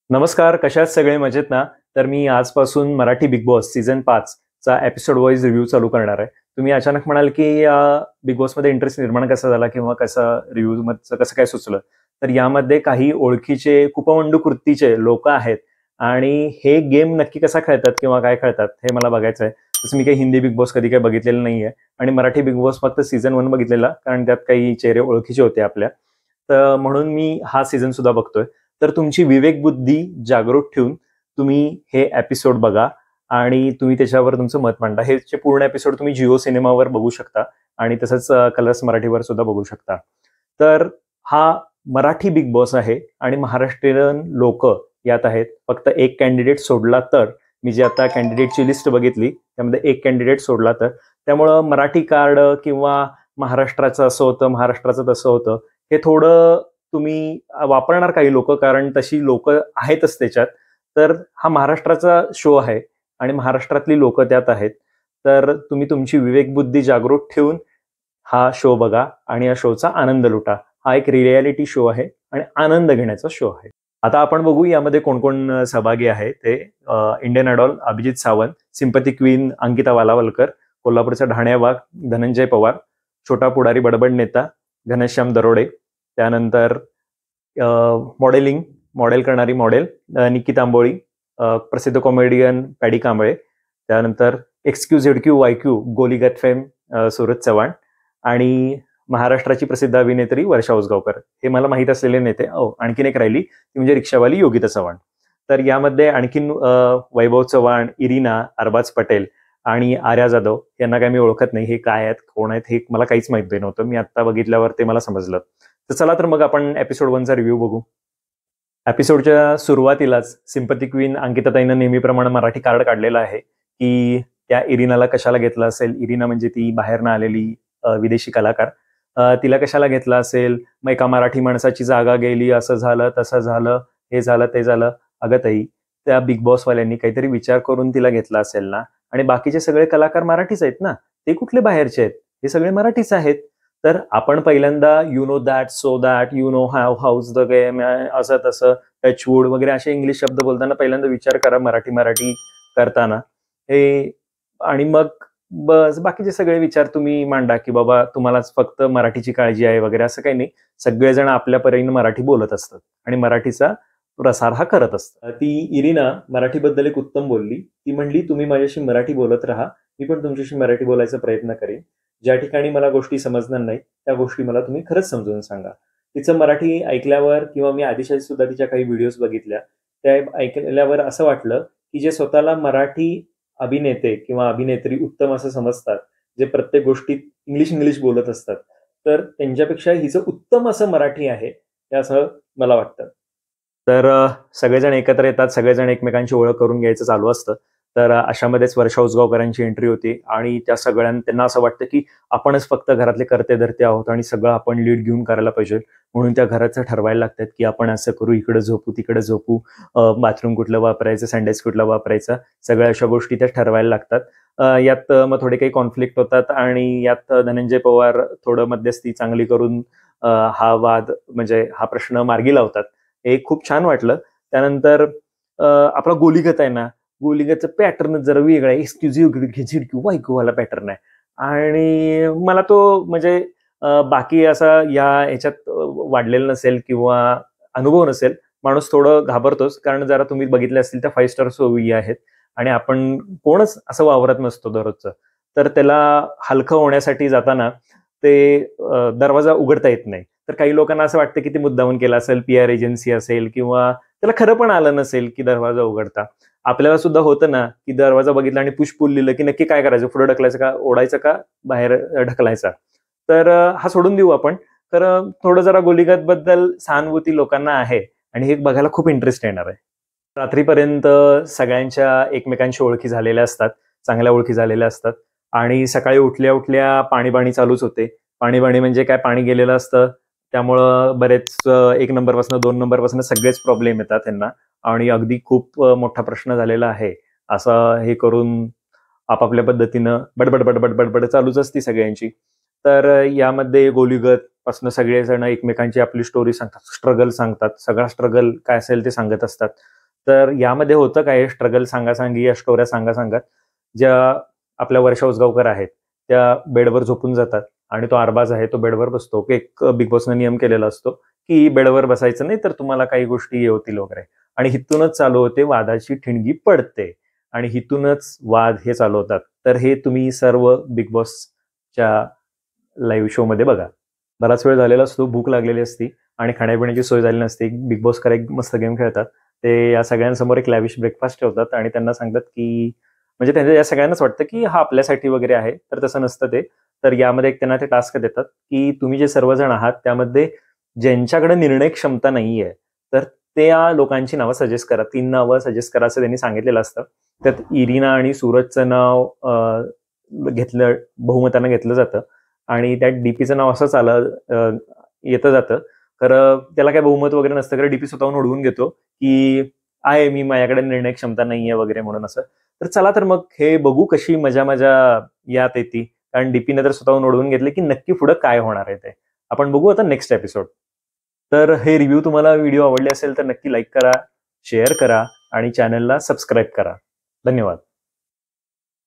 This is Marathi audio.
नमस्कार, कशा आहात सगळे मजेत ना? तर मी आजपासून मराठी बिग बॉस सीझन 5 चा एपिसोड वाईज रिव्ह्यू चालू करणार आहे. तुम्ही अचानक म्हणाल, की बिग बॉसमध्ये इंटरेस्ट निर्माण कसा झाला किंवा कसा रिव्ह्यूमधचं कसं काय सुचलं? तर यामध्ये काही ओळखीचे कुपमंडू वृत्तीचे लोकं आहेत आणि हे गेम नक्की कसा खेळतात किंवा काय खेळतात हे मला बघायचं आहे. तसं मी काही हिंदी बिग बॉस कधी काही बघितलेलं नाहीये आणि मराठी बिग बॉस फक्त सीझन 1 बघितलेला, कारण त्यात काही चेहरे ओळखीचे होते आपल्या. तर म्हणून मी हा सीझन सुद्धा बघतोय. तर तुमची विवेकबुद्धी जागृत ठेवून तुम्ही हे एपिसोड बघा आणि तुम्ही त्याच्यावर तुमचं मत मांडा. हे पूर्ण एपिसोड तुम्ही जिओ सिनेमावर बघू शकता आणि तसंच कलर्स मराठीवर सुद्धा बघू शकता. तर हा मराठी बिग बॉस आहे आणि महाराष्ट्रीयन लोक यात आहेत. फक्त एक कॅन्डिडेट सोडला तर, मी जी आता कॅन्डिडेटची लिस्ट बघितली त्यामध्ये एक कॅन्डिडेट सोडला तर, त्यामुळं मराठी कार्ड किंवा महाराष्ट्राचं असं होतं, महाराष्ट्राचं तसं होतं, हे थोडं तुम्ही वापरणार काही लोक, कारण तशी लोक आहेतच त्याच्यात. तर हा महाराष्ट्राचा शो आहे आणि महाराष्ट्रातली लोक त्यात आहेत. तर तुम्ही तुमची विवेकबुद्धी जागृत ठेवून हा शो बघा आणि या शोचा आनंद लुटा. हा एक रियालिटी शो आहे आणि आनंद घेण्याचा शो आहे. आता आपण बघू यामध्ये कोण कोण सहभागी आहे ते. Indian idol Abhijit Sawant, sympathy queen Ankita Walawalkar, कोल्हापूरचा ढाण्या वाघ धनंजय पवार, छोटा पुढारी बडबड नेता घनश्याम दरोडे, त्यानंतर मॉडेल करणारी मॉडेल निकी तांबोळी, प्रसिद्ध कॉमेडियन पॅडी कांबळे, त्यानंतर XQZQ गोलीगत फेम सुरज चव्हाण आणि महाराष्ट्राची प्रसिद्ध अभिनेत्री वर्षा उसगावकर. हे मला माहीत असलेले नेते. आणखीन एक राहिली, ती म्हणजे रिक्षावाली योगिता चव्हाण. तर यामध्ये आणखीन वैभव चव्हाण, इरिना, अरबाज पटेल आणि आर्या जाधव यांना काय मी ओळखत नाही. हे काय आहेत, कोण आहेत हे मला काहीच माहित नव्हतं. मी आता बघितल्यावर ते मला समजलं. तर चला तर मग आपण एपिसोड 1चा रिव्ह्यू बघू. एपिसोडच्या सुरुवातीलाच सिंपती क्वीन अंकिताताईनं नेहमीप्रमाणे मराठी कार्ड काढलेला आहे की त्या इरिनाला कशाला घेतलं असेल. इरिना म्हणजे ती बाहेरनं आलेली विदेशी कलाकार. तिला कशाला घेतलं असेल, मग एका मराठी माणसाची जागा गेली, असं झालं तसं झालं, हे झालं ते झालं. अगं ताई, त्या बिग बॉसवाल्यांनी काहीतरी विचार करून तिला घेतला असेल ना. आणि बाकीचे सगळे कलाकार मराठीच आहेत ना, ते कुठले बाहेरचे आहेत? हे सगळे मराठीच आहेत. तर आपण पहिल्यांदा you know that, so that, you know house the game, असं तसं, टचवूड वगैरे असे इंग्लिश शब्द बोलताना पहिल्यांदा विचार करा मराठी करताना. हे आणि मग बस बाकीचे सगळे विचार तुम्ही मांडा की बाबा तुम्हालाच फक्त मराठीची काळजी आहे वगैरे. असं काही नाही. सगळेजण आपल्या परीने मराठी बोलत असतात आणि मराठीचा प्रसार हा करत असतात. ती इरिना मराठीबद्दल एक उत्तम बोलली. ती म्हणली, तुम्ही माझ्याशी मराठी बोलत राहा, मी पण तुमच्याशी मराठी बोलायचा प्रयत्न करेन. ज्या ठिकाणी मला गोष्टी समजणार नाही त्या गोष्टी मला तुम्ही खरंच समजून सांगा. तिचं मराठी ऐकल्यावर किंवा मी आधीच्या सुद्धा तिच्या काही व्हिडिओज बघितल्या, त्या ऐकल्यावर असं वाटलं की जे स्वतःला मराठी अभिनेते किंवा अभिनेत्री उत्तम असं समजतात, जे प्रत्येक गोष्टीत इंग्लिश बोलत असतात, तर त्यांच्यापेक्षा हिचं उत्तम असं मराठी आहे, हे असं मला वाटतं. तर सगळेजण एकत्र येतात, सगळेजण एकमेकांची ओळख करून घ्यायचं चालू असतं. तर अशामध्येच वर्षा उसगावकरांची एंट्री होती आणि त्या त्यांना असं वाटतं की आपणच फक्त घरातले करते धरते आहोत आणि सगळं आपण लीड घेऊन करायला पाहिजे. म्हणून त्या घराचं ठरवायला लागतात की आपण असं करू, इकडे झोपू, तिकडे झोपू, बाथरूम कुठलं वापरायचं, संडेस कुठला वापरायचा, सगळ्या अशा गोष्टी त्या ठरवायला लागतात. यात मग थोडे काही कॉन्फ्लिक्ट होतात आणि यात धनंजय पवार थोडं मध्यस्थी चांगली करून हा वाद म्हणजे हा प्रश्न मार्गी लावतात. हे खूप छान वाटलं. त्यानंतर आपला गोलीगत आहे ना, गोलीगतचं पॅटर्न जरा वेगळा आहे. वाला पॅटर्न आहे आणि मला तो म्हणजे बाकी असा ह्याच्यात वाढलेला नसेल किंवा अनुभव नसेल. माणूस थोडं घाबरतोच, कारण जरा तुम्ही बघितले असतील त्या 5 स्टार सोयी आहेत आणि आपण कोणच असं वावरत नसतो दररोजचं. तर त्याला हलकं होण्यासाठी जाताना ते दरवाजा उघडता येत नाही. तर काही लोकांना असं वाटतं की ते मुद्दामून केलं असेल, PR एजन्सी असेल किंवा त्याला खरं पण आलं नसेल की दरवाजा उघडता. आपल्याला सुद्धा होतं ना की दरवाजा बघितला आणि पुश पुल लिहिलं की नक्की काय करायचं, पुढे ढकलायचं का, ओढायचं का, बाहेर ढकलायचा. तर हा सोडून देऊ आपण. तर थोडं जरा गोलीगत बद्दल सहानुभूती लोकांना आहे आणि हे बघायला खूप इंटरेस्ट येणार आहे. रात्रीपर्यंत सगळ्यांच्या एकमेकांशी ओळखी झालेल्या असतात, चांगल्या ओळखी झालेल्या असतात आणि सकाळी उठल्या उठल्या पाणी चालूच होते. पाणी म्हणजे काय, पाणी गेलेलं असतं, त्यामुळं बरेच 1 नंबरपासून 2 नंबरपासून सगळेच प्रॉब्लेम येतात त्यांना आणि अगदी खूप मोठा प्रश्न झालेला आहे. असं हे करून आपापल्या पद्धतीनं बडबड चालूच असते सगळ्यांची. तर यामध्ये गोलीगत पासून सगळेजण एकमेकांची आपली स्टोरी सांगतात, स्ट्रगल सांगतात. सगळा स्ट्रगल काय असेल ते सांगत असतात. तर यामध्ये होतं काय, स्ट्रगल सांगासांगी या स्टोऱ्या सांगात ज्या आपल्या वर्षा उसगावकर आहेत त्या बेडवर झोपून जातात आणि तो अरबाज आहे तो बेडवर बसतो. एक बिग बॉसने नियम केलेला असतो की बेडवर बसायचं नाही तर तुम्हाला काही गोष्टी येतील वगैरे, आणि हिथूनच चालू होते, वादाची ठिणगी पडते आणि हिथूनच वाद हे चालू होतात. तर हे तुम्ही सर्व बिग बॉसच्या लाईव्ह शो मध्ये बघा. बराच वेळ झालेला असतो, भूक लागलेली असती आणि खाण्यापिण्याची सोय झाली नसते. बिग बॉस एक मस्त गेम खेळतात. ते या सगळ्यांसमोर एक लॅविश ब्रेकफास्ट ठेवतात आणि त्यांना सांगतात की म्हणजे त्यांच्या या सगळ्यांनाच वाटतं की हा आपल्यासाठी वगैरे आहे, तर तसं नसतं ते. तर यामध्ये त्यांना ते टास्क देतात की तुम्ही जे सर्वजण आहात त्यामध्ये ज्यांच्याकडे निर्णय क्षमता नाहीये तर त्या लोकांची नावं सजेस्ट करा. 3 नावं सजेस्ट करा असं त्यांनी सांगितलेलं असतं. त्यात इरिना आणि सूरजचं नाव घेतलं, बहुमतानं घेतलं जातं आणि त्यात डीपीचं नाव असंच आलं येतं जातं. खरं त्याला काय बहुमत वगैरे नसतं, कारण डीपी स्वतःहून ओढवून घेतो की आहे मी, माझ्याकडे निर्णय क्षमता नाहीये वगैरे म्हणून असं. तर चला तर मग हे बघू कशी मजा यात येते, कारण डीपीने तर स्वतःहून ओढवून घेतले की नक्की पुढे काय होणार आहे ते आपण बघू आता नेक्स्ट एपिसोड. तर हे रिव्ह्यू तुम्हाला व्हिडिओ आवडले असेल तर नक्की लाईक करा, शेअर करा आणि चॅनलला सबस्क्राईब करा. धन्यवाद.